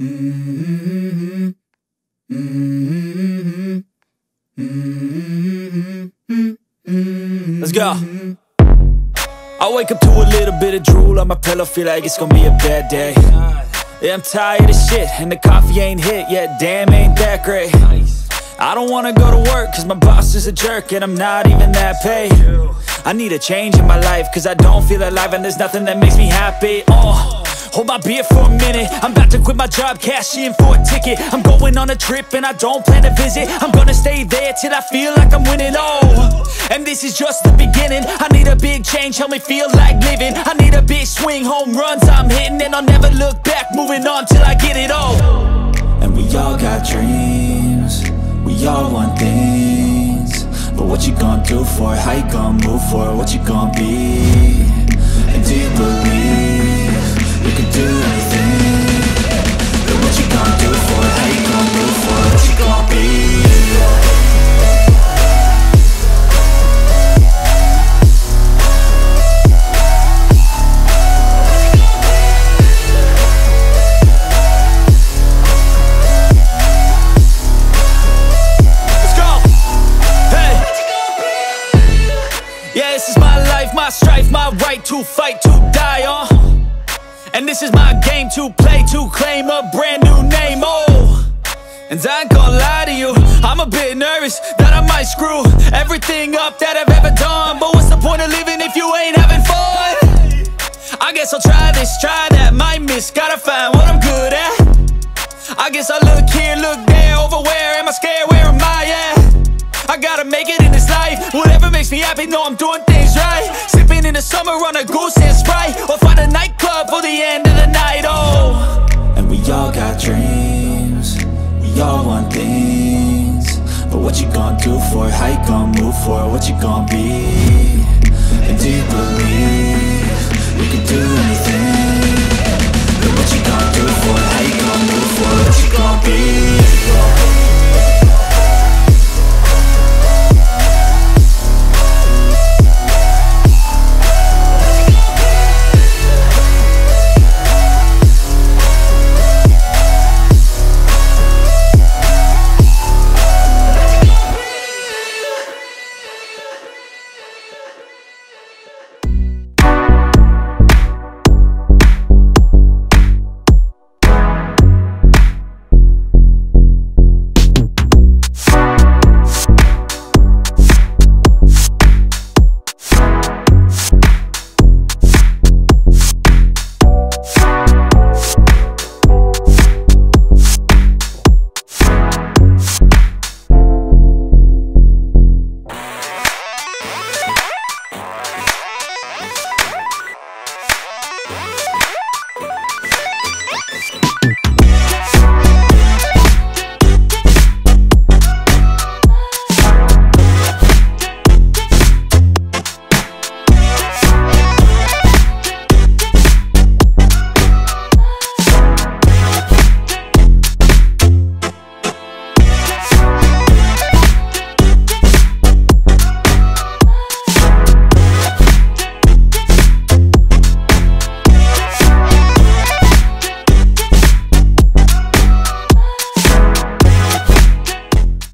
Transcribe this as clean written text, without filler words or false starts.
Mm-hmm. Mm-hmm. Mm-hmm. Let's go. I wake up to a little bit of drool on my pillow, feel like it's gonna be a bad day. Yeah, I'm tired of shit, and the coffee ain't hit yet, damn, ain't that great. I don't wanna go to work, cause my boss is a jerk, and I'm not even that paid. I need a change in my life, cause I don't feel alive, and there's nothing that makes me happy. Hold my beer for a minute, I'm about to quit my job, cash in for a ticket. I'm going on a trip and I don't plan to visit. I'm gonna stay there till I feel like I'm winning, and this is just the beginning. I need a big change, help me feel like living. I need a big swing, home runs I'm hitting, and I'll never look back, moving on till I get it all. And we all got dreams, we all want things, but what you gonna do for it? How you gonna move for it? What you gonna be? And do you believe you can do anything? But what you gonna do for it? How you gonna move for it? What you gonna be? Let's go! Hey! Yeah, this is my life, my strife, my right to fight, to die, and this is my game to play, to claim a brand new name, and I ain't gonna lie to you, I'm a bit nervous that I might screw everything up that I've ever done. But what's the point of living if you ain't having fun? I guess I'll try this, try that, might miss, gotta find what I'm good at. I guess I look here, look there, over where am I scared, where am I at? I gotta make it in this life, whatever makes me happy, know I'm doing things right. Sipping in the summer on a goose and Sprite, or find a nightclub for the end of the night, And we all got dreams, we all want things, but what you gonna do for it? How you gonna move for it? What you gonna be? And do you believe you can do anything? But what you gonna do for it? How you gonna move for it? What you gonna be?